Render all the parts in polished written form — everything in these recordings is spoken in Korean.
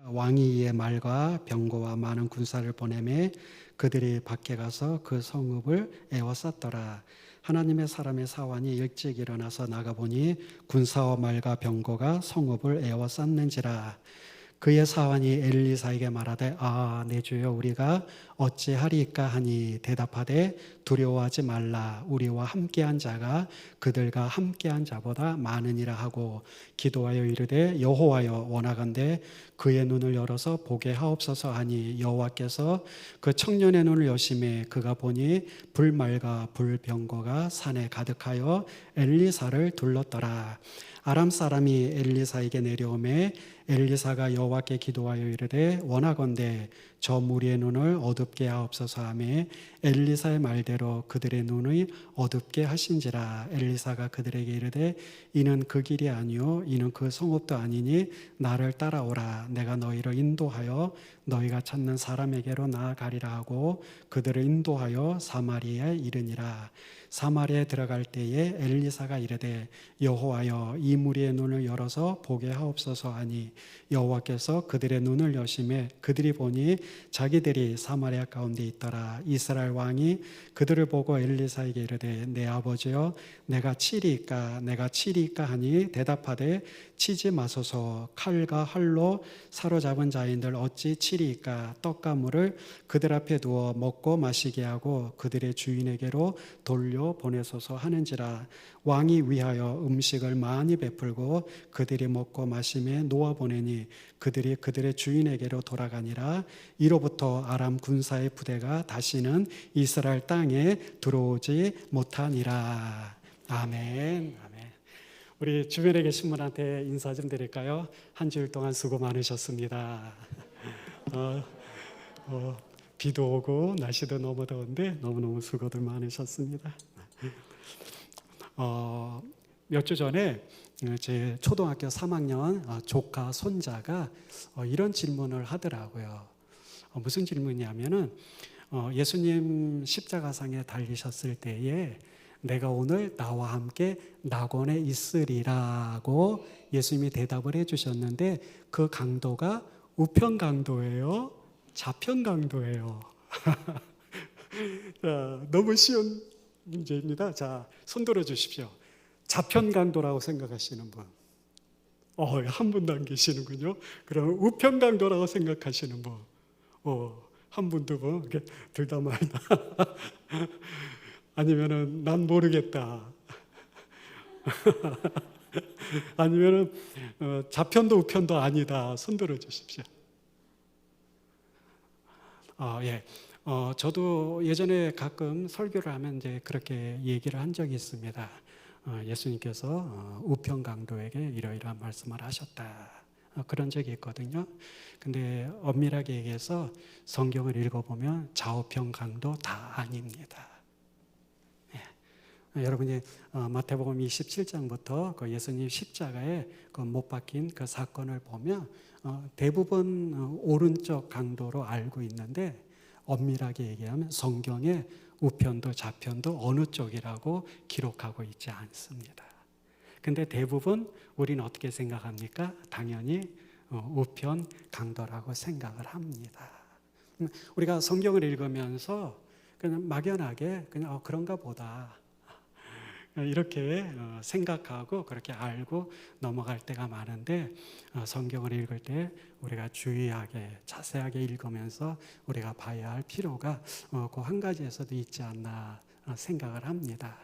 왕이 이에 말과 병거와 많은 군사를 보내매 그들이 밖에 가서 그 성읍을 에워쌌더라. 하나님의 사람의 사환이 일찍 일어나서 나가보니 군사와 말과 병거가 성읍을 에워쌌는지라. 그의 사환이 엘리사에게 말하되 내 주여 우리가 어찌하리까 하니 대답하되 두려워하지 말라. 우리와 함께한 자가 그들과 함께한 자보다 많으니라 하고 기도하여 이르되 여호와여 원하건대 그의 눈을 열어서 보게 하옵소서 하니 여호와께서 그 청년의 눈을 여심해 그가 보니 불말과 불병거가 산에 가득하여 엘리사를 둘렀더라. 아람 사람이 엘리사에게 내려오매 엘리사가 여호와께 기도하여 이르되 원하건대 저 무리의 눈을 어둡게 하옵소서 하매 엘리사의 말대로 그들의 눈이 어둡게 하신지라. 엘리사가 그들에게 이르되 이는 그 길이 아니요 이는 그 성읍도 아니니 나를 따라오라. 내가 너희를 인도하여 너희가 찾는 사람에게로 나아가리라 하고 그들을 인도하여 사마리아에 이르니라. 사마리아에 들어갈 때에 엘리사가 이르되 여호와여 이 무리의 눈을 열어서 보게 하옵소서 하니 여호와께서 그들의 눈을 여심해 그들이 보니 자기들이 사마리아 가운데 있더라. 이스라엘 왕이 그들을 보고 엘리사에게 이르되 내 아버지여 내가 치리이까 하니 대답하되 치지 마소서. 칼과 활로 사로잡은 자인들 어찌 치리이까. 떡과 물을 그들 앞에 두어 먹고 마시게 하고 그들의 주인에게로 돌려 보내소서 하는지라. 왕이 위하여 음식을 많이 베풀고 그들이 먹고 마심에 놓아 보내니 그들이 그들의 주인에게로 돌아가니라. 이로부터 아람 군사의 부대가 다시는 이스라엘 땅에 들어오지 못하니라. 아멘. 우리 주변에 계신 분한테 인사 좀 드릴까요? 한 주일 동안 수고 많으셨습니다. 비도 오고 날씨도 너무 더운데 너무너무 수고들 많으셨습니다. 몇 주 전에 제 초등학교 3학년 조카 손자가 이런 질문을 하더라고요. 무슨 질문이냐면은 예수님 십자가상에 달리셨을 때에 내가 오늘 나와 함께 낙원에 있으리라고 예수님이 대답을 해주셨는데 그 강도가 우편 강도예요? 좌편 강도예요? 너무 쉬운 문제입니다. 자, 손 들어 주십시오. 좌편 강도라고 생각하시는 분. 한 분도 안 계시는군요. 그럼 우편 강도라고 생각하시는 분. 한 분, 두 분, 둘 다 말다. 아니면은 난 모르겠다. 아니면은 좌편도 우편도 아니다. 손 들어 주십시오. 예. 저도 예전에 가끔 설교를 하면 이제 그렇게 얘기를 한 적이 있습니다. 예수님께서 우편 강도에게 이러이러한 말씀을 하셨다. 그런 적이 있거든요. 근데 엄밀하게 얘기해서 성경을 읽어보면 좌우편 강도 다 아닙니다. 여러분이 마태복음 27장부터 그 예수님 십자가에 그 못 박힌 그 사건을 보면 대부분 오른쪽 강도로 알고 있는데 엄밀하게 얘기하면 성경에 우편도 좌편도 어느 쪽이라고 기록하고 있지 않습니다. 근데 대부분 우리는 어떻게 생각합니까? 당연히 우편 강도라고 생각을 합니다. 우리가 성경을 읽으면서 그냥 막연하게 그냥 그런가 보다 이렇게 생각하고 그렇게 알고 넘어갈 때가 많은데 성경을 읽을 때 우리가 주의하게 자세하게 읽으면서 우리가 봐야 할 필요가 그 한 가지에서도 있지 않나 생각을 합니다.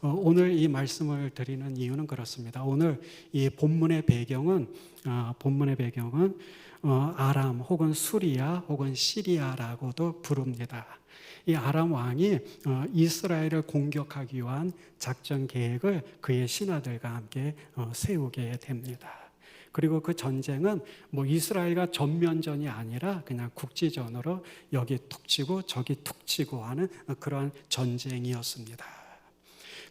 오늘 이 말씀을 드리는 이유는 그렇습니다. 오늘 이 본문의 배경은 아람 혹은 수리아 혹은 시리아라고도 부릅니다. 이 아람 왕이 이스라엘을 공격하기 위한 작전 계획을 그의 신하들과 함께 세우게 됩니다. 그리고 그 전쟁은 이스라엘과 전면전이 아니라 그냥 국지전으로 여기 툭 치고 저기 툭 치고 하는 그러한 전쟁이었습니다.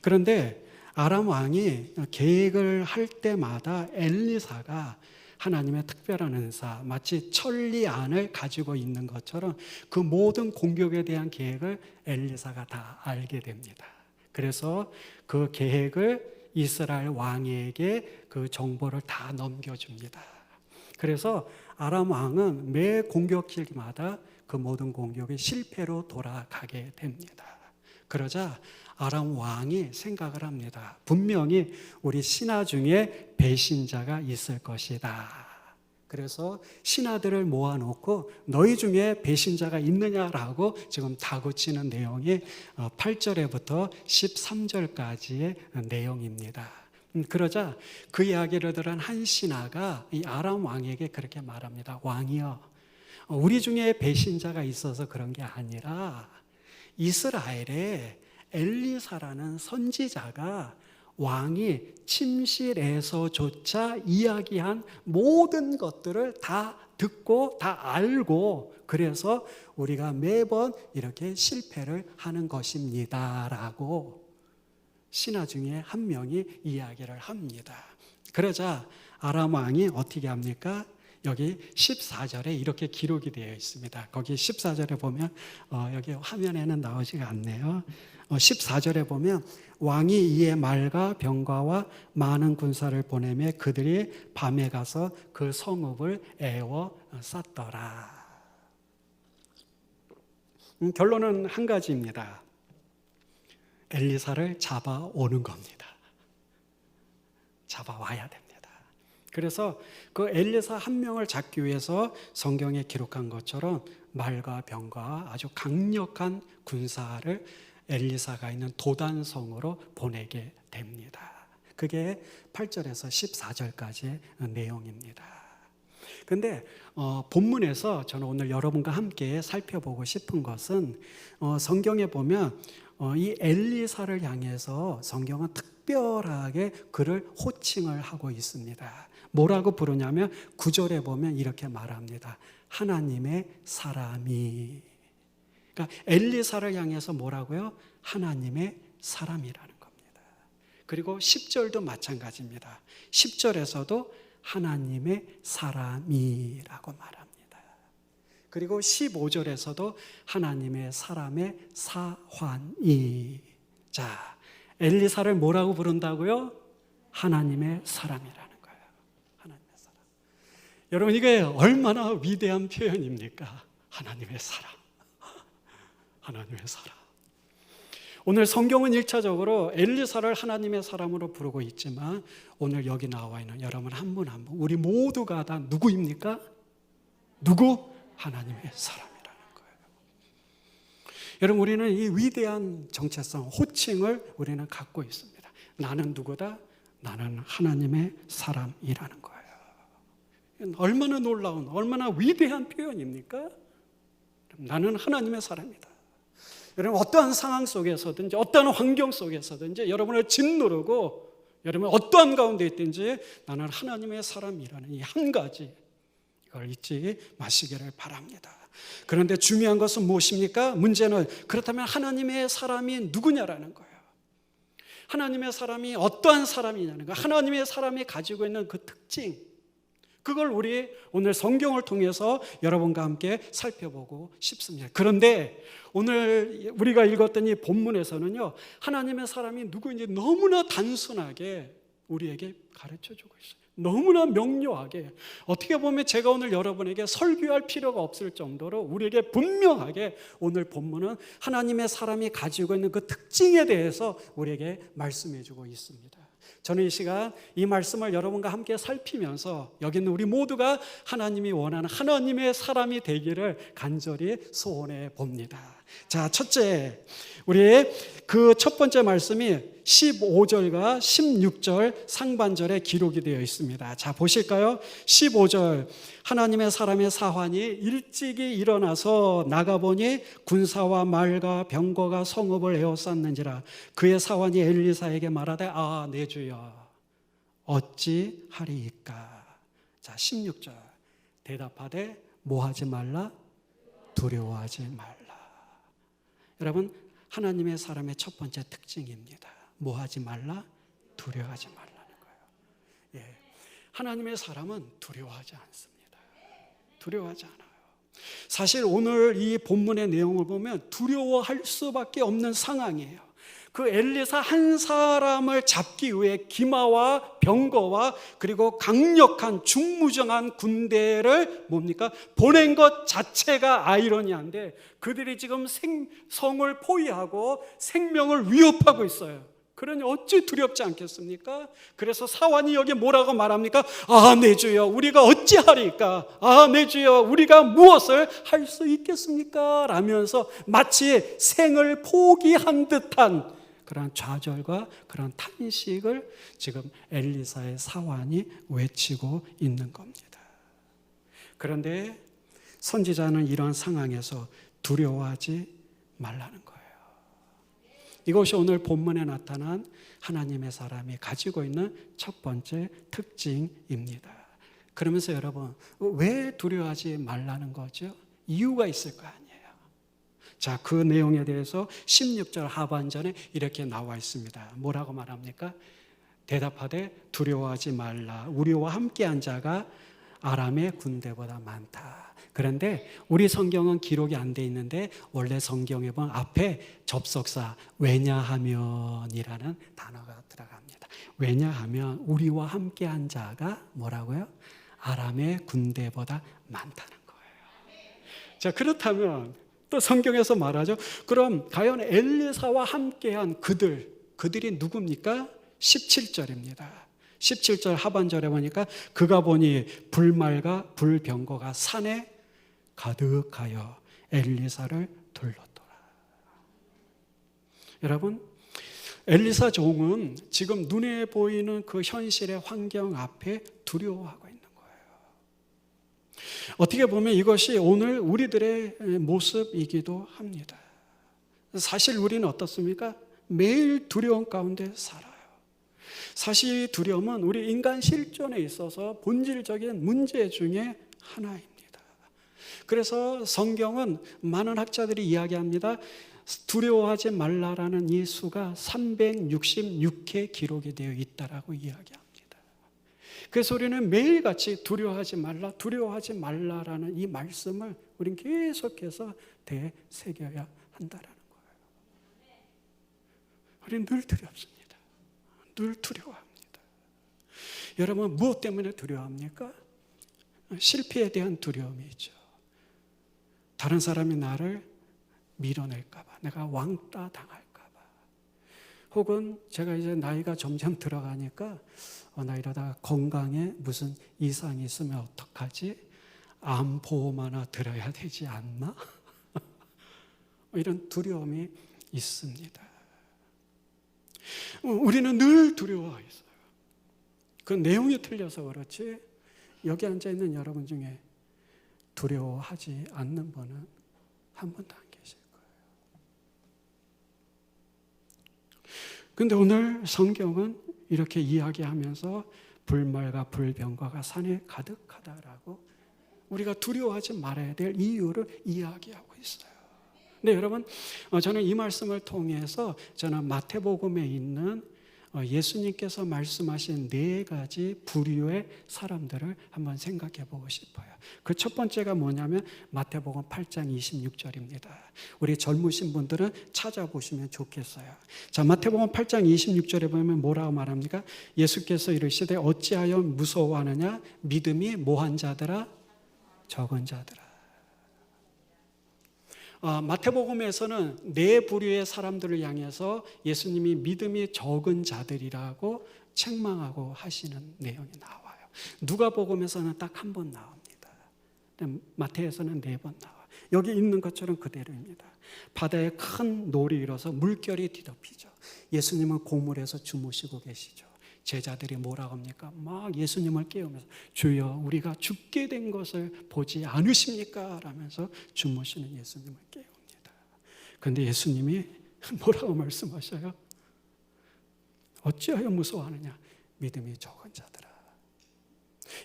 그런데 아람 왕이 계획을 할 때마다 엘리사가 하나님의 특별한 은사, 마치 천리안을 가지고 있는 것처럼 그 모든 공격에 대한 계획을 엘리사가 다 알게 됩니다. 그래서 그 계획을 이스라엘 왕에게 그 정보를 다 넘겨줍니다. 그래서 아람 왕은 매 공격기마다 그 모든 공격이 실패로 돌아가게 됩니다. 그러자 아람 왕이 생각을 합니다. 분명히 우리 신하 중에 배신자가 있을 것이다. 그래서 신하들을 모아놓고 너희 중에 배신자가 있느냐라고 지금 다그치는 내용이 8절에부터 13절까지의 내용입니다. 그러자 그 이야기를 들은 한 신하가 이 아람 왕에게 그렇게 말합니다. 왕이여, 우리 중에 배신자가 있어서 그런 게 아니라 이스라엘에 엘리사라는 선지자가 왕이 침실에서조차 이야기한 모든 것들을 다 듣고 다 알고 그래서 우리가 매번 이렇게 실패를 하는 것입니다 라고 신하 중에 한 명이 이야기를 합니다. 그러자 아람 왕이 어떻게 합니까? 여기 14절에 이렇게 기록이 되어 있습니다. 거기 14절에 보면 여기 화면에는 나오지가 않네요. 14절에 보면 왕이 이에 말과 병거와 많은 군사를 보내매 그들이 밤에 가서 그 성읍을 에워 쌌더라. 결론은 한 가지입니다. 엘리사를 잡아오는 겁니다. 잡아와야 됩니다. 그래서 그 엘리사 한 명을 잡기 위해서 성경에 기록한 것처럼 말과 병과 아주 강력한 군사를 엘리사가 있는 도단성으로 보내게 됩니다. 그게 8절에서 14절까지의 내용입니다. 그런데 본문에서 저는 오늘 여러분과 함께 살펴보고 싶은 것은 성경에 보면 이 엘리사를 향해서 성경은 특별하게 그를 호칭을 하고 있습니다. 뭐라고 부르냐면 9절에 보면 이렇게 말합니다. 하나님의 사람이. 그러니까 엘리사를 향해서 뭐라고요? 하나님의 사람이라는 겁니다. 그리고 10절도 마찬가지입니다. 10절에서도 하나님의 사람이라고 말합니다. 그리고 15절에서도 하나님의 사람의 사환이. 자, 엘리사를 뭐라고 부른다고요? 하나님의 사람이라는 거예요. 하나님의 사람. 여러분, 이게 얼마나 위대한 표현입니까? 하나님의 사람. 하나님의 사람. 오늘 성경은 1차적으로 엘리사를 하나님의 사람으로 부르고 있지만 오늘 여기 나와 있는 여러분 한 분 한 분 우리 모두가 다 누구입니까? 누구? 하나님의 사람이라는 거예요. 여러분, 우리는 이 위대한 정체성, 호칭을 우리는 갖고 있습니다. 나는 누구다? 나는 하나님의 사람이라는 거예요. 얼마나 놀라운, 얼마나 위대한 표현입니까? 나는 하나님의 사람이다. 여러분, 어떠한 상황 속에서든지 어떠한 환경 속에서든지 여러분을 짓누르고 여러분 어떠한 가운데 있든지 나는 하나님의 사람이라는 이 한 가지, 이걸 잊지 마시기를 바랍니다. 그런데 중요한 것은 무엇입니까? 문제는 그렇다면 하나님의 사람이 누구냐라는 거예요. 하나님의 사람이 어떠한 사람이냐는 거예요. 하나님의 사람이 가지고 있는 그 특징, 그걸 우리 오늘 성경을 통해서 여러분과 함께 살펴보고 싶습니다. 그런데 오늘 우리가 읽었던 이 본문에서는요, 하나님의 사람이 누구인지 너무나 단순하게 우리에게 가르쳐주고 있어요. 너무나 명료하게. 어떻게 보면 제가 오늘 여러분에게 설교할 필요가 없을 정도로 우리에게 분명하게 오늘 본문은 하나님의 사람이 가지고 있는 그 특징에 대해서 우리에게 말씀해주고 있습니다. 저는 이 시간 이 말씀을 여러분과 함께 살피면서 여기 있는 우리 모두가 하나님이 원하는 하나님의 사람이 되기를 간절히 소원해 봅니다. 자, 첫째, 우리 그 첫 번째 말씀이 15절과 16절 상반절에 기록이 되어 있습니다. 자, 보실까요? 15절, 하나님의 사람의 사환이 일찍이 일어나서 나가보니 군사와 말과 병거가 성읍을 에워쌌는지라. 그의 사환이 엘리사에게 말하되 아, 내 주여 어찌하리이까. 자, 16절, 대답하되 뭐하지 말라? 두려워하지 말라. 여러분, 하나님의 사람의 첫 번째 특징입니다. 뭐하지 말라? 두려워하지 말라는 거예요. 예, 하나님의 사람은 두려워하지 않습니다. 두려워하지 않아요. 사실 오늘 이 본문의 내용을 보면 두려워할 수밖에 없는 상황이에요. 그 엘리사 한 사람을 잡기 위해 기마와 병거와 그리고 강력한 중무정한 군대를 뭡니까? 보낸 것 자체가 아이러니한데 그들이 지금 성을 포위하고 생명을 위협하고 있어요. 그러니 어찌 두렵지 않겠습니까? 그래서 사환이 여기 뭐라고 말합니까? 아, 내 주여, 우리가 어찌하리까? 아, 내 주여, 우리가 무엇을 할 수 있겠습니까? 라면서 마치 생을 포기한 듯한 그런 좌절과 그런 탄식을 지금 엘리사의 사환이 외치고 있는 겁니다. 그런데 선지자는 이런 상황에서 두려워하지 말라는 거예요. 이것이 오늘 본문에 나타난 하나님의 사람이 가지고 있는 첫 번째 특징입니다. 그러면서 여러분, 왜 두려워하지 말라는 거죠? 이유가 있을 거 아니에요. 자, 그 내용에 대해서 16절 하반전에 이렇게 나와 있습니다. 뭐라고 말합니까? 대답하되 두려워하지 말라. 우리와 함께한 자가 아람의 군대보다 많다. 그런데 우리 성경은 기록이 안 돼 있는데 원래 성경에 보면 앞에 접속사 왜냐하면이라는 단어가 들어갑니다. 왜냐하면 우리와 함께한 자가 뭐라고요? 아람의 군대보다 많다는 거예요. 자, 그렇다면 또 성경에서 말하죠. 그럼 과연 엘리사와 함께한 그들이 누굽니까? 17절입니다. 17절 하반절에 보니까 그가 보니 불말과 불병거가 산에 가득하여 엘리사를 둘렀더라. 여러분, 엘리사 종은 지금 눈에 보이는 그 현실의 환경 앞에 두려워하고 있는 거예요. 어떻게 보면 이것이 오늘 우리들의 모습이기도 합니다. 사실 우리는 어떻습니까? 매일 두려움 가운데 살아요. 사실 두려움은 우리 인간 실존에 있어서 본질적인 문제 중에 하나입니다. 그래서 성경은 많은 학자들이 이야기합니다. 두려워하지 말라라는 이 수가 366회 기록이 되어 있다라고 이야기합니다. 그래서 우리는 매일같이 두려워하지 말라라는 이 말씀을 우리는 계속해서 되새겨야 한다라는 거예요. 우리는 늘 두렵습니다. 늘 두려워합니다. 여러분, 무엇 때문에 두려워합니까? 실패에 대한 두려움이 있죠. 다른 사람이 나를 밀어낼까 봐, 내가 왕따 당할까 봐, 혹은 제가 이제 나이가 점점 들어가니까 나 이러다가 건강에 무슨 이상이 있으면 어떡하지? 암보험 하나 들어야 되지 않나? 이런 두려움이 있습니다. 우리는 늘 두려워했어요. 그 내용이 틀려서 그렇지 여기 앉아있는 여러분 중에 두려워하지 않는 분은 한 분도 안 계실 거예요. 그런데 오늘 성경은 이렇게 이야기하면서 불말과 불병거가 산에 가득하다라고 우리가 두려워하지 말아야 될 이유를 이야기하고 있어요. 네, 여러분, 저는 이 말씀을 통해서 저는 마태복음에 있는 예수님께서 말씀하신 4가지 부류의 사람들을 한번 생각해 보고 싶어요. 그 첫 번째가 뭐냐면 마태복음 8장 26절입니다. 우리 젊으신 분들은 찾아보시면 좋겠어요. 자, 마태복음 8장 26절에 보면 뭐라고 말합니까? 예수께서 이르시되 어찌하여 무서워하느냐? 믿음이 뭐한 자들아? 적은 자들아. 마태복음에서는 4부류의 사람들을 향해서 예수님이 믿음이 적은 자들이라고 책망하고 하시는 내용이 나와요. 누가복음에서는 딱 한 번 나옵니다. 마태에서는 4번 나와요. 여기 있는 것처럼 그대로입니다. 바다에 큰 놀이 일어서 물결이 뒤덮이죠. 예수님은 고물에서 주무시고 계시죠. 제자들이 뭐라고 합니까? 막 예수님을 깨우면서 주여 우리가 죽게 된 것을 보지 않으십니까? 라면서 주무시는 예수님을 깨웁니다. 그런데 예수님이 뭐라고 말씀하셔요? 어찌하여 무서워하느냐? 믿음이 적은 자들아.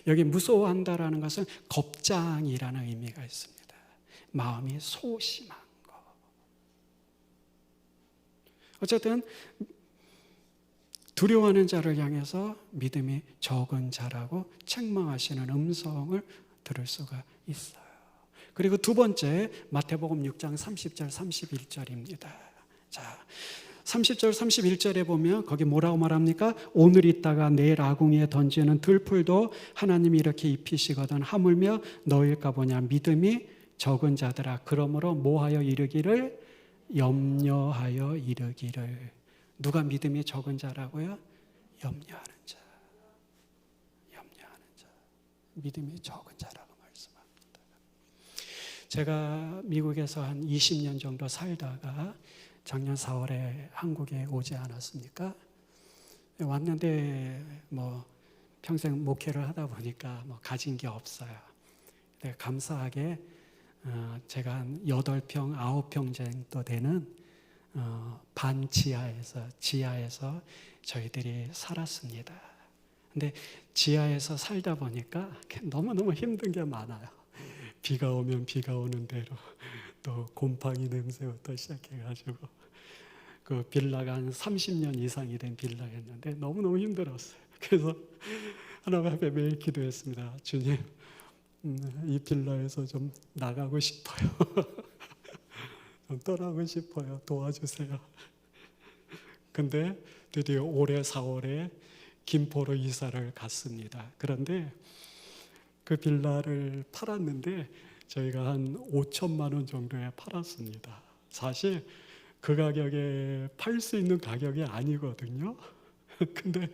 여기 무서워한다라는 것은 겁장이라는 의미가 있습니다. 마음이 소심한 거. 어쨌든 두려워하는 자를 향해서 믿음이 적은 자라고 책망하시는 음성을 들을 수가 있어요. 그리고 두 번째 마태복음 6장 30절 31절입니다. 자, 30절 31절에 보면 거기 뭐라고 말합니까? 오늘 있다가 내일 아궁이에 던지는 들풀도 하나님이 이렇게 입히시거든. 하물며 너일까 보냐. 믿음이 적은 자들아. 그러므로 뭐하여 이르기를? 염려하여 이르기를. 누가 믿음이 적은 자라고요? 염려하는 자. 염려하는 자. 믿음이 적은 자라고 말씀합니다. 제가 미국에서 한 20년 정도 살다가 작년 4월에 한국에 오지 않았습니까? 왔는데 뭐 평생 목회를 하다 보니까 뭐 가진 게 없어요. 감사하게 제가 한 8평, 9평 정도 되는 지하에서 저희들이 살았습니다. 근데 지하에서 살다 보니까 너무너무 힘든 게 많아요. 비가 오면 비가 오는 대로 또 곰팡이 냄새부터 시작해가지고 그 빌라가 한 30년 이상이 된 빌라였는데 너무너무 힘들었어요. 그래서 하나님 앞에 매일 기도했습니다. 주님, 이 빌라에서 좀 나가고 싶어요. 좀 떠나고 싶어요. 도와주세요. 근데 드디어 올해 4월에 김포로 이사를 갔습니다. 그런데 그 빌라를 팔았는데 저희가 한 5천만 원 정도에 팔았습니다. 사실 그 가격에 팔 수 있는 가격이 아니거든요. 근데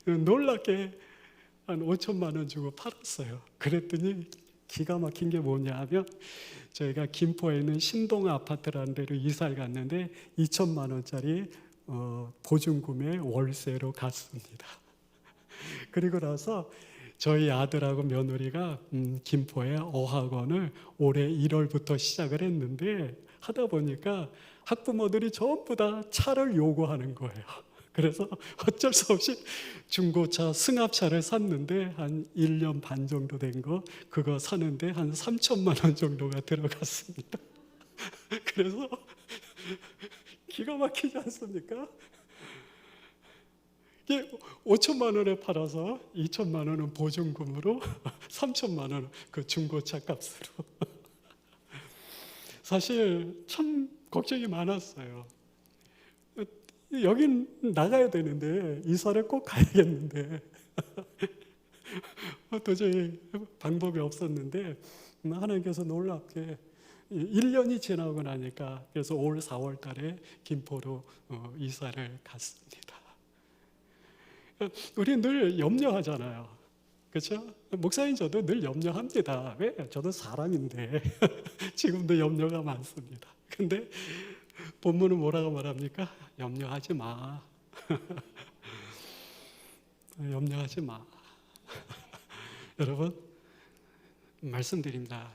놀랍게 한 5천만 원 주고 팔았어요. 그랬더니 기가 막힌 게 뭐냐 하면 저희가 김포에 있는 신동 아파트라는 데로 이사를 갔는데 2천만 원짜리 보증금에 월세로 갔습니다. 그리고 나서 저희 아들하고 며느리가 김포에 어학원을 올해 1월부터 시작을 했는데 하다 보니까 학부모들이 전부 다 차를 요구하는 거예요. 그래서 어쩔 수 없이 중고차 승합차를 샀는데 한 1년 반 정도 된 거 그거 사는데 한 3천만 원 정도가 들어갔습니다. 그래서 기가 막히지 않습니까? 5천만 원에 팔아서 2천만 원은 보증금으로 3천만 원 그 중고차 값으로. 사실 참 걱정이 많았어요. 여긴 나가야 되는데 이사를 꼭 가야겠는데 도저히 방법이 없었는데 하나님께서 놀랍게 1년이 지나고 나니까 그래서 올 4월 달에 김포로 이사를 갔습니다. 우리 늘 염려하잖아요. 그렇죠? 목사님 저도 늘 염려합니다. 왜? 저도 사람인데 지금도 염려가 많습니다. 근데 본문은 뭐라고 말합니까? 염려하지 마. 염려하지 마. 여러분 말씀드립니다.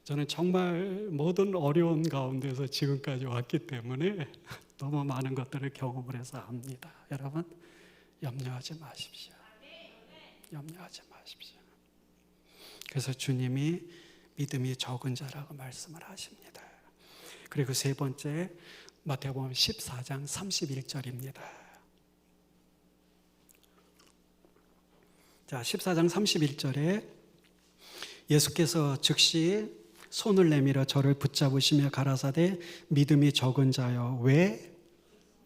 저는 정말 모든 어려운 가운데서 지금까지 왔기 때문에 너무 많은 것들을 경험을 해서 압니다. 여러분 염려하지 마십시오. 염려하지 마십시오. 그래서 주님이 믿음이 적은 자라고 말씀을 하십니다. 그리고 세 번째 마태복음 14장 31절입니다. 자, 14장 31절에 예수께서 즉시 손을 내밀어 저를 붙잡으시며 가라사대 믿음이 적은 자여 왜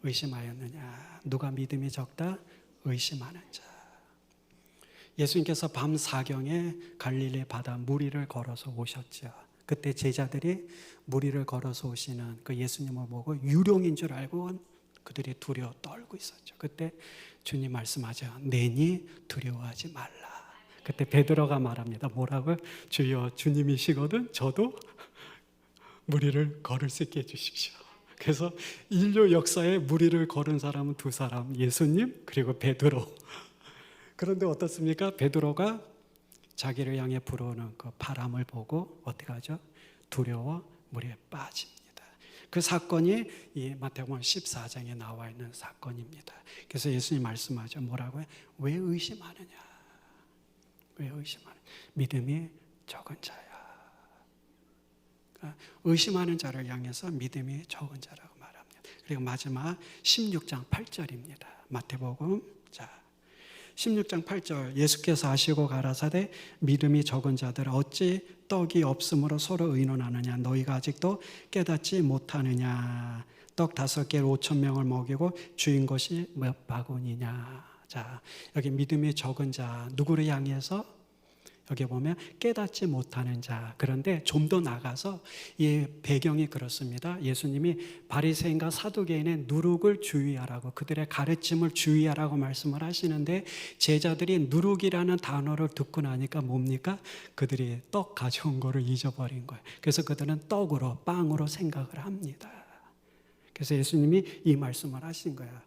의심하였느냐. 누가 믿음이 적다? 의심하는 자. 예수님께서 밤 사경에 갈릴리 바다 무리를 걸어서 오셨죠. 그때 제자들이 무리를 걸어서 오시는 그 예수님을 보고 유령인 줄 알고 그들이 두려워 떨고 있었죠. 그때 주님 말씀하죠. 내니 두려워하지 말라. 그때 베드로가 말합니다. 뭐라고요? 주여 주님이시거든 저도 무리를 걸을 수 있게 해주십시오. 그래서 인류 역사에 무리를 걸은 사람은 두 사람, 예수님 그리고 베드로. 그런데 어떻습니까? 베드로가 자기를 향해 불어오는 그 바람을 보고 어떻게 하죠? 두려워 물에 빠집니다. 그 사건이 이 마태복음 14장에 나와 있는 사건입니다. 그래서 예수님 말씀하죠. 뭐라고요? 왜 의심하느냐? 왜 의심하느냐? 믿음이 적은 자야. 그러니까 의심하는 자를 향해서 믿음이 적은 자라고 말합니다. 그리고 마지막 16장 8절입니다. 마태복음 16장 8절 예수께서 하시고 가라사대 믿음이 적은 자들 어찌 떡이 없으므로 서로 의논하느냐. 너희가 아직도 깨닫지 못하느냐. 떡 5개로 5,000명을 먹이고 주인 것이 몇 바구니냐. 자, 여기 믿음이 적은 자 누구를 향해서? 여기 보면 깨닫지 못하는 자. 그런데 좀 더 나가서 이 배경이 그렇습니다. 예수님이 바리새인과 사두개인의 누룩을 주의하라고, 그들의 가르침을 주의하라고 말씀을 하시는데, 제자들이 누룩이라는 단어를 듣고 나니까 뭡니까? 그들이 떡 가져온 거를 잊어버린 거예요. 그래서 그들은 떡으로, 빵으로 생각을 합니다. 그래서 예수님이 이 말씀을 하신 거야.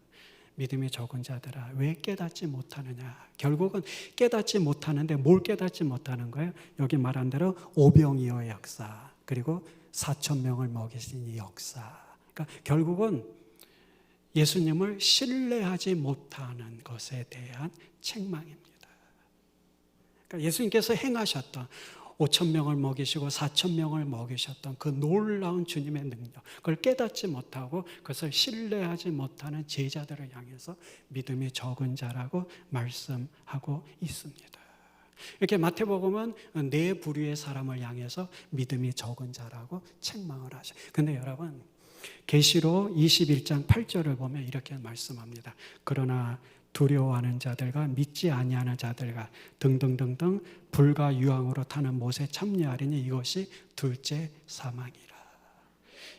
믿음이 적은 자들아, 왜 깨닫지 못하느냐. 결국은 깨닫지 못하는데 뭘 깨닫지 못하는 거예요? 여기 말한 대로 오병이어의 역사, 그리고 4,000명을 먹이신 이 역사. 그러니까 결국은 예수님을 신뢰하지 못하는 것에 대한 책망입니다. 그러니까 예수님께서 행하셨던 5,000명을 먹이시고 4,000명을 먹이셨던 그 놀라운 주님의 능력, 그걸 깨닫지 못하고 그것을 신뢰하지 못하는 제자들을 향해서 믿음이 적은 자라고 말씀하고 있습니다. 이렇게 마태복음은 네 부류의 사람을 향해서 믿음이 적은 자라고 책망을 하셔요. 근데 여러분, 계시록 21장 8절을 보면 이렇게 말씀합니다. 그러나 두려워하는 자들과 믿지 아니하는 자들과 등등등등 불과 유황으로 타는 못에 참여하리니 이것이 둘째 사망이라.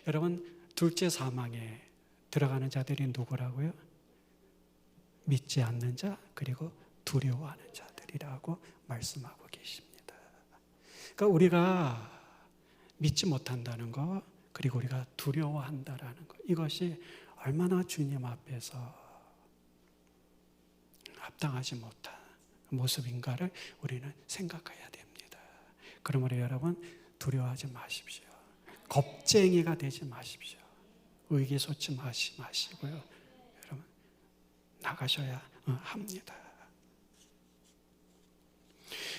여러분, 둘째 사망에 들어가는 자들이 누구라고요? 믿지 않는 자, 그리고 두려워하는 자들이라고 말씀하고 계십니다. 그러니까 우리가 믿지 못한다는 것, 그리고 우리가 두려워한다라는 것, 이것이 얼마나 주님 앞에서 합당하지 못한 모습인가를 우리는 생각해야 됩니다. 그러므로 여러분, 두려워하지 마십시오. 겁쟁이가 되지 마십시오. 의기소침 마시고요. 여러분, 나가셔야 합니다.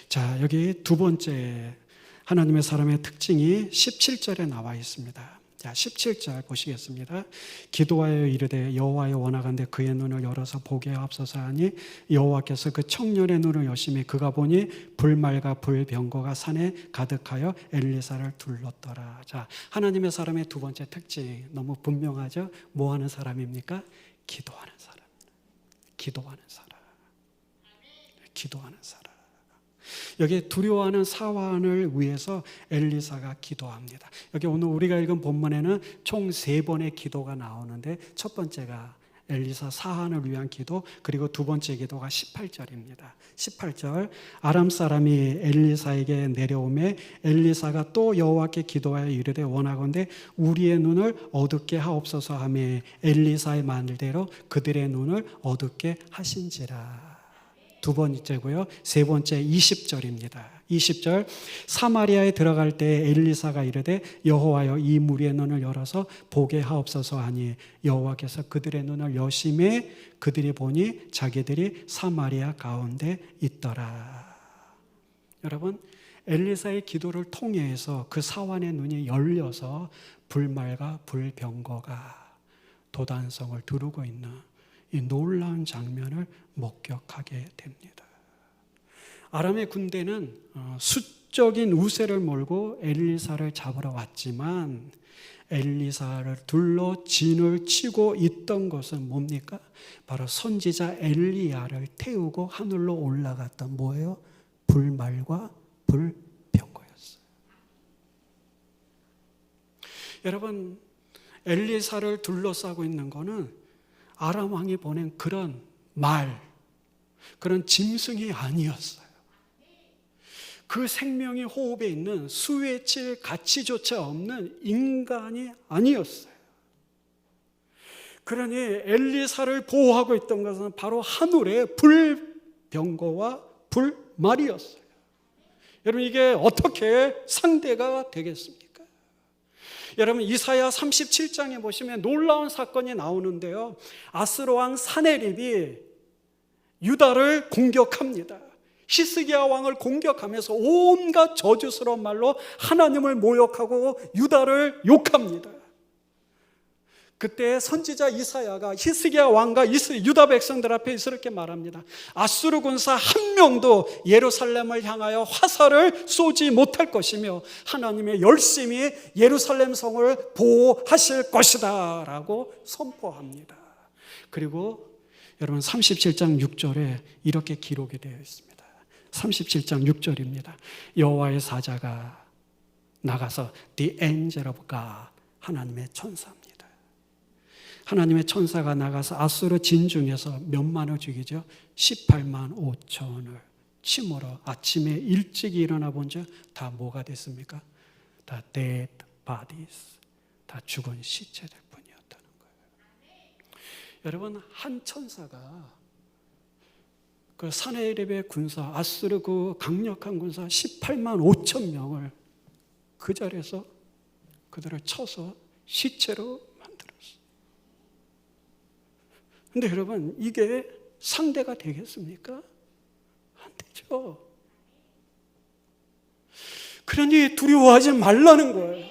자, 여기 두 번째 하나님의 사람의 특징이 17절에 나와 있습니다. 자, 17절 보시겠습니다. 기도하여 이르되 여호와여 원하건대 그의 눈을 열어서 보게 하옵소서 하니 여호와께서 그 청년의 눈을 여시매 그가 보니 불말과 불병거가 산에 가득하여 엘리사를 둘렀더라. 자, 하나님의 사람의 두 번째 특징 너무 분명하죠? 뭐 하는 사람입니까? 기도하는 사람. 기도하는 사람. 기도하는 사람. 여기 두려워하는 사환을 위해서 엘리사가 기도합니다. 여기 오늘 우리가 읽은 본문에는 총 3번의 기도가 나오는데, 첫 번째가 엘리사 사환을 위한 기도, 그리고 두 번째 기도가 18절입니다. 18절, 아람 사람이 엘리사에게 내려오매 엘리사가 또 여호와께 기도하여 이르되 원하건대 우리의 눈을 어둡게 하옵소서 하며 엘리사의 말대로 그들의 눈을 어둡게 하신지라. 두 번째고요. 세 번째 20절입니다. 20절, 사마리아에 들어갈 때 엘리사가 이르되 여호와여 이 무리의 눈을 열어서 보게 하옵소서 하니 여호와께서 그들의 눈을 여심해 그들이 보니 자기들이 사마리아 가운데 있더라. 여러분, 엘리사의 기도를 통해서 그 사환의 눈이 열려서 불말과 불병거가 도단성을 두르고 있는 이 놀라운 장면을 목격하게 됩니다. 아람의 군대는 수적인 우세를 몰고 엘리사를 잡으러 왔지만 엘리사를 둘러 진을 치고 있던 것은 뭡니까? 바로 선지자 엘리야를 태우고 하늘로 올라갔던 뭐예요? 불말과 불병거였어요. 여러분, 엘리사를 둘러싸고 있는 거는 아람 왕이 보낸 그런 말, 그런 짐승이 아니었어요. 그 생명이 호흡에 있는 수에 칠 가치조차 없는 인간이 아니었어요. 그러니 엘리사를 보호하고 있던 것은 바로 하늘의 불병거와 불말이었어요. 여러분, 이게 어떻게 상대가 되겠습니까? 여러분, 이사야 37장에 보시면 놀라운 사건이 나오는데요. 아스로 왕 사네립이 유다를 공격합니다. 히스기야 왕을 공격하면서 온갖 저주스러운 말로 하나님을 모욕하고 유다를 욕합니다. 그때 선지자 이사야가 히스기야 왕과 유다 백성들 앞에 이렇게 말합니다. 아수르 군사 한 명도 예루살렘을 향하여 화살을 쏘지 못할 것이며 하나님의 열심히 예루살렘 성을 보호하실 것이다 라고 선포합니다. 그리고 여러분 37장 6절에 이렇게 기록이 되어 있습니다. 37장 6절입니다. 여호와의 사자가 나가서 The angel of God, 하나님의 천사입니다. 하나님의 천사가 나가서 아수르 진중에서 몇만을 죽이죠? 18만 5천을 침으로 아침에 일찍 일어나 본즉 다 뭐가 됐습니까? 다 dead bodies, 다 죽은 시체들 뿐이었다는 거예요. 여러분, 한 천사가 그 사네립의 군사, 아수르 그 강력한 군사 18만 5천 명을 그 자리에서 그들을 쳐서 시체로 만들었어요. 근데 여러분, 이게 상대가 되겠습니까? 안 되죠. 그러니 두려워하지 말라는 거예요.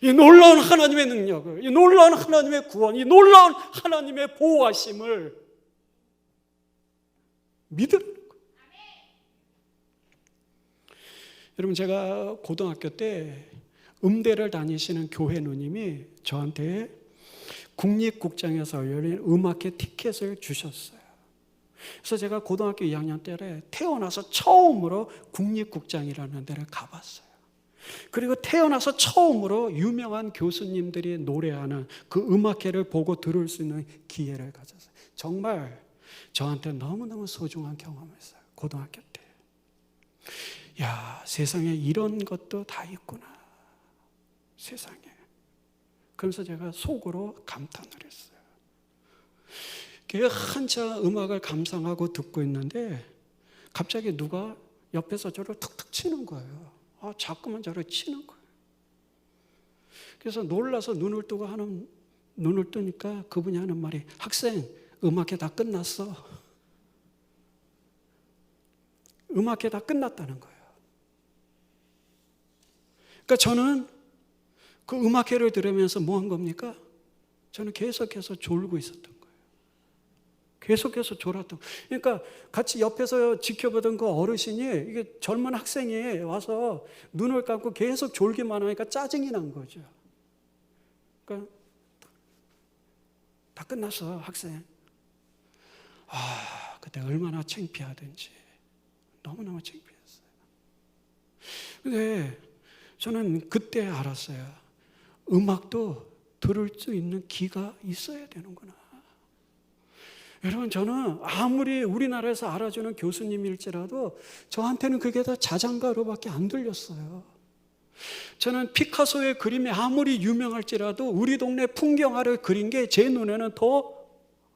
이 놀라운 하나님의 능력을, 이 놀라운 하나님의 구원, 이 놀라운 하나님의 보호하심을 믿으라는 거예요. 여러분, 제가 고등학교 때 음대를 다니시는 교회 누님이 저한테 국립국장에서 열린 음악회 티켓을 주셨어요. 그래서 제가 고등학교 2학년 때 태어나서 처음으로 국립국장이라는 데를 가봤어요. 그리고 태어나서 처음으로 유명한 교수님들이 노래하는 그 음악회를 보고 들을 수 있는 기회를 가졌어요. 정말 저한테 너무너무 소중한 경험이었어요. 고등학교 때. 야, 세상에 이런 것도 다 있구나. 세상에. 그러면서 제가 속으로 감탄을 했어요. 한참 음악을 감상하고 듣고 있는데 갑자기 누가 옆에서 저를 툭툭 치는 거예요. 자꾸만 저를 치는 거예요. 그래서 놀라서 눈을 뜨니까 그분이 하는 말이, 학생, 음악회 다 끝났어. 음악회 다 끝났다는 거예요. 그러니까 저는 그 음악회를 들으면서 뭐 한 겁니까? 저는 계속해서 졸고 있었던 거예요. 계속해서 졸았던 거예요. 그러니까 같이 옆에서 지켜보던 그 어르신이, 이게 젊은 학생이 와서 눈을 감고 계속 졸기만 하니까 짜증이 난 거죠. 그러니까 다 끝났어, 학생. 그때 얼마나 창피하든지. 너무너무 창피했어요. 근데 저는 그때 알았어요. 음악도 들을 수 있는 귀가 있어야 되는구나. 여러분, 저는 아무리 우리나라에서 알아주는 교수님일지라도 저한테는 그게 다 자장가로밖에 안 들렸어요. 저는 피카소의 그림이 아무리 유명할지라도 우리 동네 풍경화를 그린 게 제 눈에는 더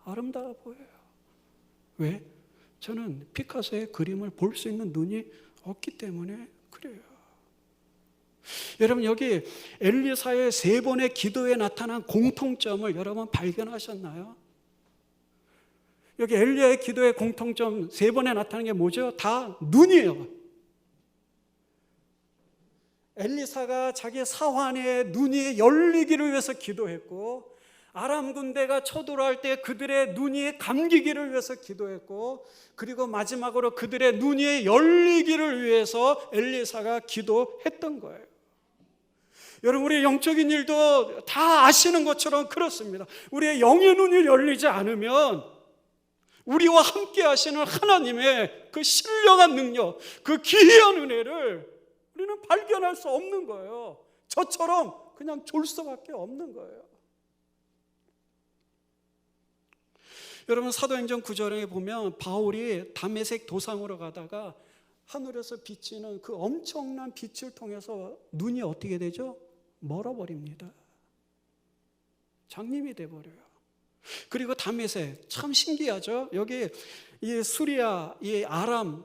아름다워 보여요. 왜? 저는 피카소의 그림을 볼 수 있는 눈이 없기 때문에 그래요. 여러분, 여기 엘리사의 3번의 기도에 나타난 공통점을 여러분 발견하셨나요? 여기 엘리야의 기도의 공통점 3번에 나타나는 게 뭐죠? 다 눈이에요. 엘리사가 자기 사환의 눈이 열리기를 위해서 기도했고, 아람 군대가 쳐들어올 때 그들의 눈이 감기기를 위해서 기도했고, 그리고 마지막으로 그들의 눈이 열리기를 위해서 엘리사가 기도했던 거예요. 여러분, 우리의 영적인 일도 다 아시는 것처럼 그렇습니다. 우리의 영의 눈이 열리지 않으면 우리와 함께 하시는 하나님의 그 신령한 능력, 그 기이한 은혜를 우리는 발견할 수 없는 거예요. 저처럼 그냥 졸 수밖에 없는 거예요. 여러분, 사도행전 9절에 보면 바울이 다메섹 도상으로 가다가 하늘에서 비치는 그 엄청난 빛을 통해서 눈이 어떻게 되죠? 멀어버립니다. 장님이 돼버려요. 그리고 다메섹, 참 신기하죠? 여기 이 수리아, 이 아람,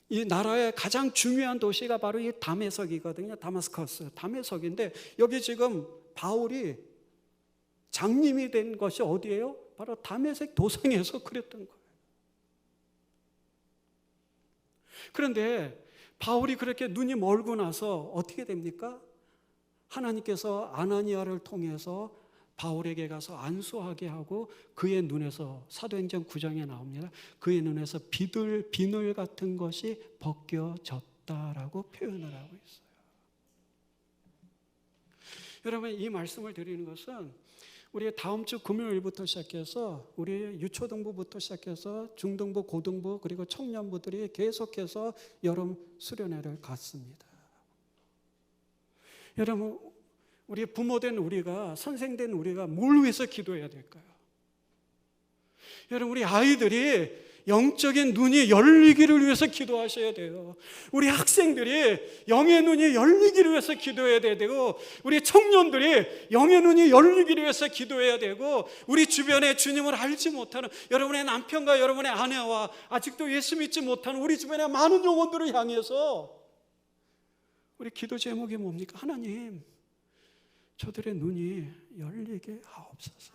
이 나라의 가장 중요한 도시가 바로 이 다메섹이거든요. 다마스커스, 다메섹인데 여기 지금 바울이 장님이 된 것이 어디예요? 바로 다메섹 도상에서 그랬던 거예요. 그런데 바울이 그렇게 눈이 멀고 나서 어떻게 됩니까? 하나님께서 아나니아를 통해서 바울에게 가서 안수하게 하고 그의 눈에서 사도행전 9장에 나옵니다. 그의 눈에서 비늘 같은 것이 벗겨졌다라고 표현을 하고 있어요. 여러분, 이 말씀을 드리는 것은 우리 다음 주 금요일부터 시작해서 우리 유초등부부터 시작해서 중등부, 고등부 그리고 청년부들이 계속해서 여름 수련회를 갖습니다. 여러분, 우리 부모된 우리가, 선생된 우리가 뭘 위해서 기도해야 될까요? 여러분, 우리 아이들이 영적인 눈이 열리기를 위해서 기도하셔야 돼요. 우리 학생들이 영의 눈이 열리기를 위해서 기도해야 되고, 우리 청년들이 영의 눈이 열리기를 위해서 기도해야 되고, 우리 주변에 주님을 알지 못하는 여러분의 남편과 여러분의 아내와 아직도 예수 믿지 못하는 우리 주변의 많은 영혼들을 향해서 우리 기도 제목이 뭡니까? 하나님, 저들의 눈이 열리게 하옵소서.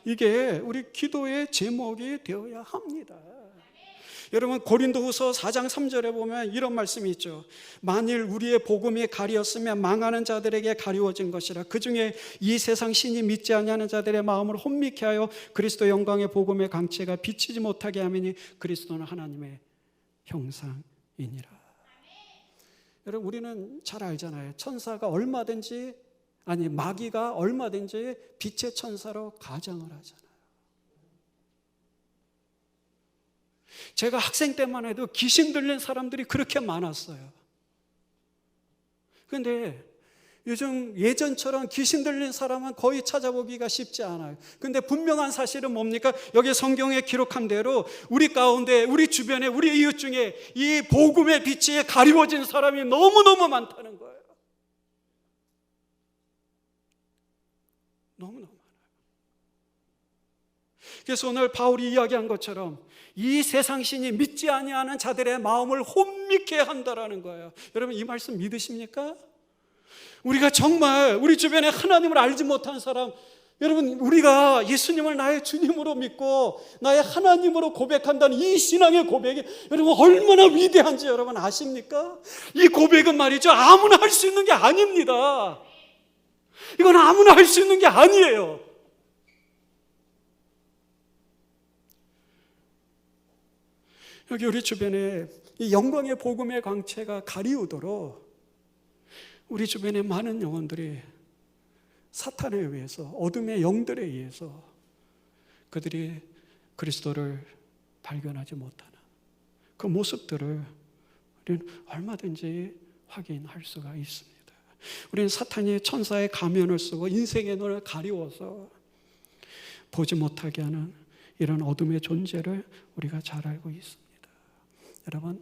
이게 우리 기도의 제목이 되어야 합니다. 여러분, 고린도후서 4장 3절에 보면 이런 말씀이 있죠. 만일 우리의 복음이 가리었으면 망하는 자들에게 가리워진 것이라. 그 중에 이 세상 신이 믿지 아니하는 자들의 마음을 혼미케 하여 그리스도 영광의 복음의 강체가 비치지 못하게 하매니 그리스도는 하나님의 형상이니라. 여러분, 우리는 잘 알잖아요. 천사가 얼마든지, 아니 마귀가 얼마든지 빛의 천사로 가장을 하잖아요. 제가 학생 때만 해도 귀신 들린 사람들이 그렇게 많았어요. 그런데 요즘 예전처럼 귀신 들린 사람은 거의 찾아보기가 쉽지 않아요. 그런데 분명한 사실은 뭡니까? 여기 성경에 기록한 대로 우리 가운데, 우리 주변에, 우리 이웃 중에 이 복음의 빛이 가리워진 사람이 너무너무 많다는 거예요. 너무너무 많아요. 그래서 오늘 바울이 이야기한 것처럼 이 세상 신이 믿지 아니하는 자들의 마음을 혼미케 한다라는 거예요. 여러분, 이 말씀 믿으십니까? 우리가 정말 우리 주변에 하나님을 알지 못한 사람, 여러분, 우리가 예수님을 나의 주님으로 믿고 나의 하나님으로 고백한다는 이 신앙의 고백이 여러분 얼마나 위대한지 여러분 아십니까? 이 고백은 말이죠, 아무나 할 수 있는 게 아닙니다. 이건 아무나 할 수 있는 게 아니에요. 여기 우리 주변에 이 영광의 복음의 광채가 가리우도록 우리 주변에 많은 영혼들이 사탄에 의해서, 어둠의 영들에 의해서 그들이 그리스도를 발견하지 못하는 그 모습들을 우리는 얼마든지 확인할 수가 있습니다. 우리는 사탄이 천사의 가면을 쓰고 인생의 눈을 가리워서 보지 못하게 하는 이런 어둠의 존재를 우리가 잘 알고 있습니다. 여러분,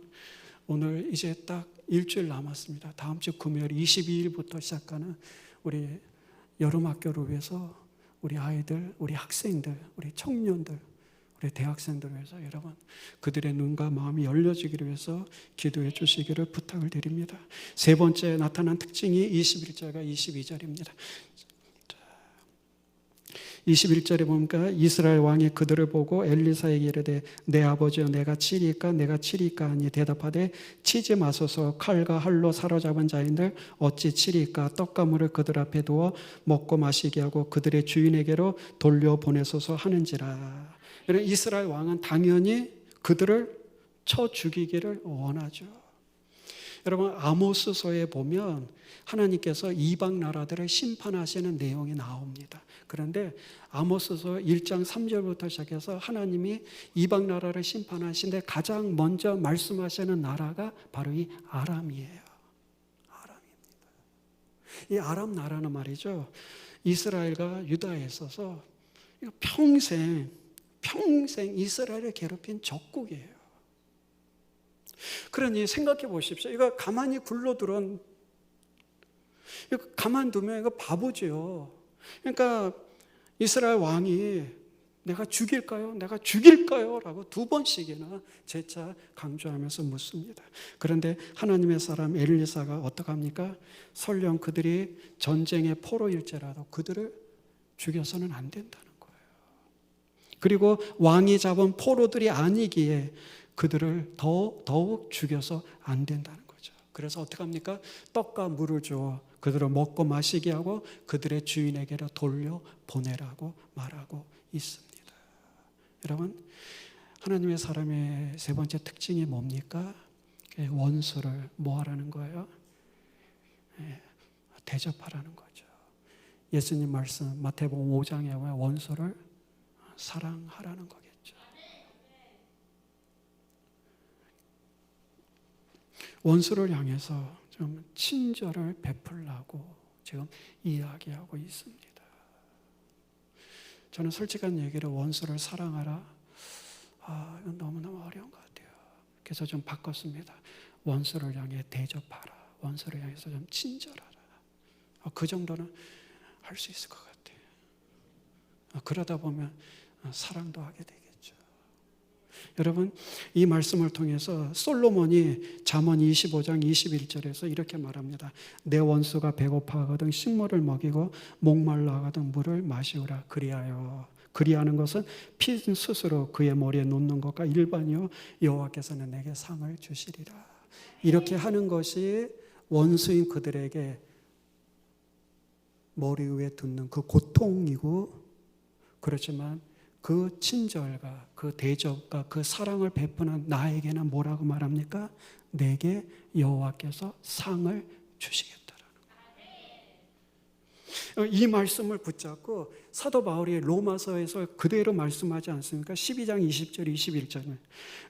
오늘 이제 딱 일주일 남았습니다. 다음 주 금요일 22일부터 시작하는 우리 여름학교를 위해서 우리 아이들, 우리 학생들, 우리 청년들, 우리 대학생들을 위해서 여러분 그들의 눈과 마음이 열려지기를 위해서 기도해 주시기를 부탁을 드립니다. 세 번째 나타난 특징이 21절과 22절입니다. 21절에 보니까 이스라엘 왕이 그들을 보고 엘리사에게 이르되 내 아버지여 내가 치리까 내가 치리까 하니 대답하되 치지 마소서 칼과 활로 사로잡은 자인들 어찌 치리까 떡가물을 그들 앞에 두어 먹고 마시게 하고 그들의 주인에게로 돌려보내소서 하는지라. 이스라엘 왕은 당연히 그들을 쳐 죽이기를 원하죠. 여러분, 아모스서에 보면 하나님께서 이방 나라들을 심판하시는 내용이 나옵니다. 그런데 아모스서 1장 3절부터 시작해서 하나님이 이방 나라를 심판하시는데 가장 먼저 말씀하시는 나라가 바로 이 아람이에요. 아람입니다. 이 아람 나라는 말이죠, 이스라엘과 유다에 있어서 평생 이스라엘을 괴롭힌 적국이에요. 그러니 생각해 보십시오. 이거 가만히 굴러들은, 이거 가만두면 이거 바보죠. 그러니까 이스라엘 왕이 내가 죽일까요? 내가 죽일까요? 라고 두 번씩이나 재차 강조하면서 묻습니다. 그런데 하나님의 사람 엘리사가 어떡합니까? 설령 그들이 전쟁의 포로일지라도 그들을 죽여서는 안 된다는 거예요. 그리고 왕이 잡은 포로들이 아니기에 그들을 더욱 죽여서 안 된다는 거죠. 그래서 어떻게 합니까? 떡과 물을 주어 그들을 먹고 마시게 하고 그들의 주인에게로 돌려보내라고 말하고 있습니다. 여러분, 하나님의 사람의 세 번째 특징이 뭡니까? 원수를 뭐 하라는 거예요? 대접하라는 거죠. 예수님 말씀 마태복음 5장에 보면 원수를 사랑하라는 거겠죠. 원수를 향해서 좀 친절을 베풀라고 지금 이야기하고 있습니다. 저는 솔직한 얘기로 원수를 사랑하라. 이건 너무너무 어려운 것 같아요. 그래서 좀 바꿨습니다. 원수를 향해 대접하라. 원수를 향해서 좀 친절하라. 그 정도는 할 수 있을 것 같아요. 그러다 보면 사랑도 하게 되겠죠. 여러분, 이 말씀을 통해서 솔로몬이 잠언 25장 21절에서 이렇게 말합니다. 내 원수가 배고파하거든 식물을 먹이고 목말라 하거든 물을 마시우라. 그리하는 것은 피 스스로 그의 머리에 놓는 것과 일반이요 여호와께서는 내게 상을 주시리라. 이렇게 하는 것이 원수인 그들에게 머리 위에 두는 그 고통이고, 그렇지만 그 친절과 그 대접과 그 사랑을 베푸는 나에게는 뭐라고 말합니까? 내게 여호와께서 상을 주시겠다라는 거예요. 이 말씀을 붙잡고 사도 바울이 로마서에서 그대로 말씀하지 않습니까? 12장 20절 21절에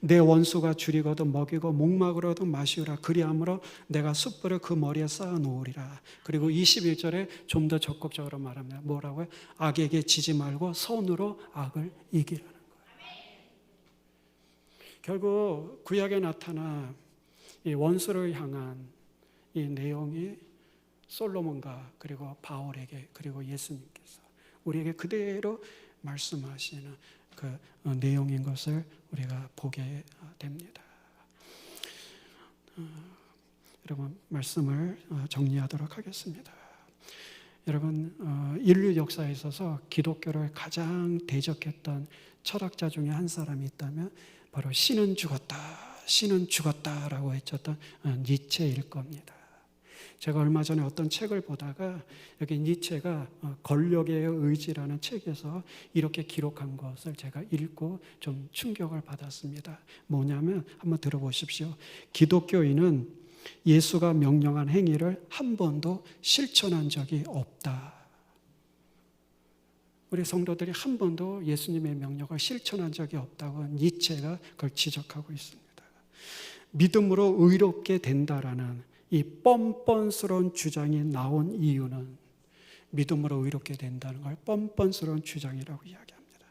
내 원수가 줄이거든 먹이고 목마르거든 마시우라. 그리함으로 내가 숯불을 그 머리에 쌓아 놓으리라. 그리고 21절에 좀 더 적극적으로 말합니다. 뭐라고요? 악에게 지지 말고 선으로 악을 이기라는 거예요. 결국 구약에 나타난 이 원수를 향한 이 내용이 솔로몬과 그리고 바울에게 그리고 예수님께서 우리에게 그대로 말씀하시는 그 내용인 것을 우리가 보게 됩니다. 여러분, 말씀을 정리하도록 하겠습니다. 여러분, 인류 역사에 있어서 기독교를 가장 대적했던 철학자 중에 한 사람이 있다면 바로 신은 죽었다라고 외쳤던 니체일 겁니다. 제가 얼마 전에 어떤 책을 보다가 여기 니체가 권력의 의지라는 책에서 이렇게 기록한 것을 제가 읽고 좀 충격을 받았습니다. 뭐냐면 한번 들어보십시오. 기독교인은 예수가 명령한 행위를 한 번도 실천한 적이 없다. 우리 성도들이 한 번도 예수님의 명령을 실천한 적이 없다고 니체가 그걸 지적하고 있습니다. 믿음으로 의롭게 된다라는 이 뻔뻔스러운 주장이 나온 이유는 믿음으로 의롭게 된다는 걸 뻔뻔스러운 주장이라고 이야기합니다.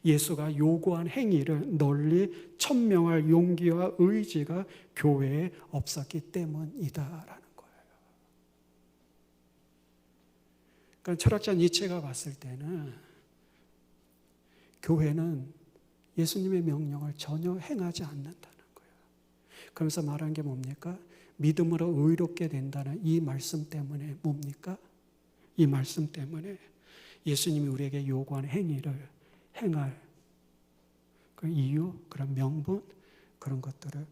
예수가 요구한 행위를 널리 천명할 용기와 의지가 교회에 없었기 때문이다라는 거예요. 그러니까 철학자 니체가 봤을 때는 교회는 예수님의 명령을 전혀 행하지 않는다는 거예요. 그러면서 말한 게 뭡니까? 믿음으로 의롭게 된다는 이 말씀 때문에 뭡니까? 이 말씀 때문에 예수님이 우리에게 요구하는 행위를 행할 그 이유, 그런 명분, 그런 것들을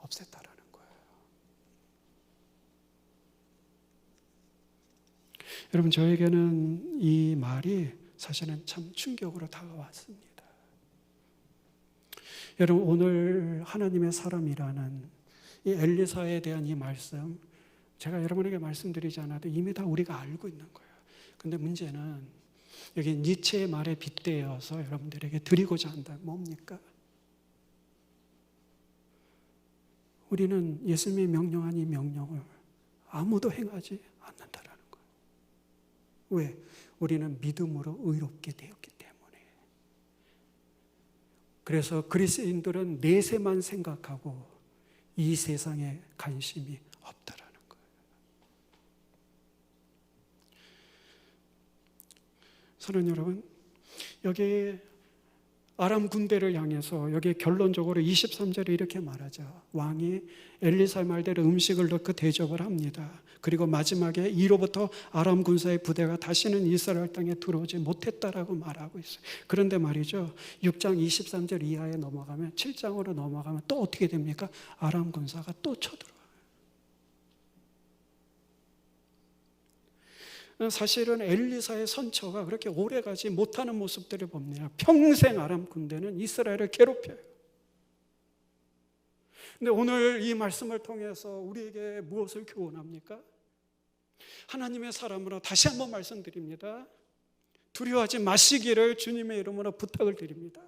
없앴다라는 거예요. 여러분, 저에게는 이 말이 사실은 참 충격으로 다가왔습니다. 여러분, 오늘 하나님의 사람이라는 이 엘리사에 대한 이 말씀, 제가 여러분에게 말씀드리지 않아도 이미 다 우리가 알고 있는 거예요. 근데 문제는 여기 니체의 말에 빗대어서 여러분들에게 드리고자 한다면 뭡니까? 우리는 예수님이 명령한 이 명령을 아무도 행하지 않는다라는 거예요. 왜? 우리는 믿음으로 의롭게 되었기 때문에. 그래서 그리스도인들은 내세만 생각하고 이 세상에 관심이 없다라는 거예요. 사랑하는 여러분, 여기 아람 군대를 향해서 여기 결론적으로 23절에 이렇게 말하죠. 왕이 엘리사의 말대로 음식을 넣고 대접을 합니다. 그리고 마지막에 이로부터 아람 군사의 부대가 다시는 이스라엘 땅에 들어오지 못했다라고 말하고 있어요. 그런데 말이죠, 6장 23절 이하에 넘어가면 7장으로 넘어가면 또 어떻게 됩니까? 아람 군사가 또 쳐들어와요. 사실은 엘리사의 선처가 그렇게 오래가지 못하는 모습들을 봅니다. 평생 아람 군대는 이스라엘을 괴롭혀요. 근데 오늘 이 말씀을 통해서 우리에게 무엇을 교훈합니까? 하나님의 사람으로 다시 한번 말씀드립니다. 두려워하지 마시기를 주님의 이름으로 부탁을 드립니다.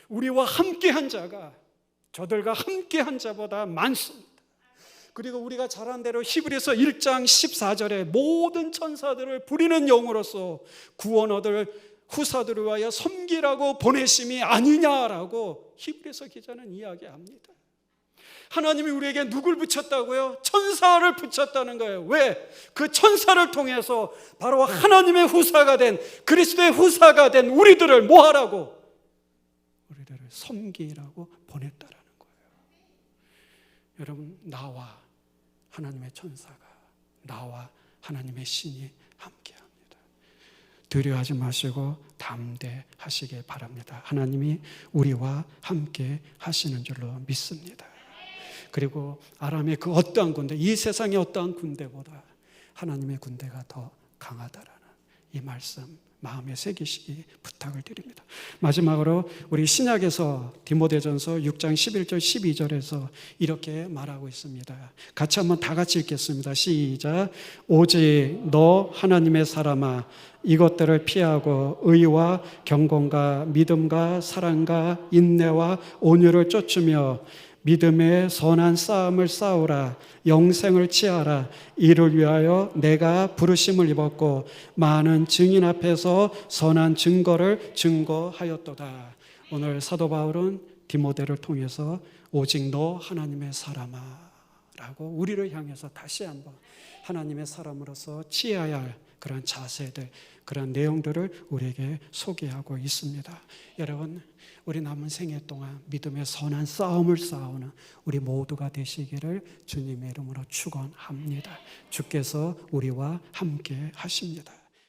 우리와 함께한 자가 저들과 함께한 자보다 많습니다. 그리고 우리가 잘 아는 대로 히브리서 1장 14절에 모든 천사들을 부리는 영으로서 구원 얻을 후사들을 위하여 섬기라고 보내심이 아니냐라고 히브리서 기자는 이야기합니다. 하나님이 우리에게 누굴 붙였다고요? 천사를 붙였다는 거예요. 왜? 그 천사를 통해서 바로 하나님의 후사가 된, 그리스도의 후사가 된 우리들을 뭐 하라고? 우리들을 섬기라고 보냈다라는 거예요. 여러분, 나와 하나님의 천사가, 나와 하나님의 신이 함께합니다. 두려워하지 마시고 담대하시길 바랍니다. 하나님이 우리와 함께 하시는 줄로 믿습니다. 그리고 아람의 그 어떠한 군대, 이 세상의 어떠한 군대보다 하나님의 군대가 더 강하다라는 이 말씀 마음에 새기시기 부탁을 드립니다. 마지막으로 우리 신약에서 디모데전서 6장 11절 12절에서 이렇게 말하고 있습니다. 같이 한번 다 같이 읽겠습니다. 시작. 오직 너 하나님의 사람아, 이것들을 피하고 의와 경건과 믿음과 사랑과 인내와 온유를 쫓으며 믿음의 선한 싸움을 싸우라. 영생을 취하라. 이를 위하여 내가 부르심을 입었고 많은 증인 앞에서 선한 증거를 증거하였도다. 오늘 사도 바울은 디모데를 통해서 오직 너 하나님의 사람아 라고 우리를 향해서 다시 한번 하나님의 사람으로서 취해야 할 그런 자세들, 그런 내용들을 우리에게 소개하고 있습니다. 여러분, 우리 남은 생애 동안 믿음의 선한 싸움을 싸우는 우리 모두가 되시기를 주님의 이름으로 축원합니다. 주께서 우리와 함께 하십니다.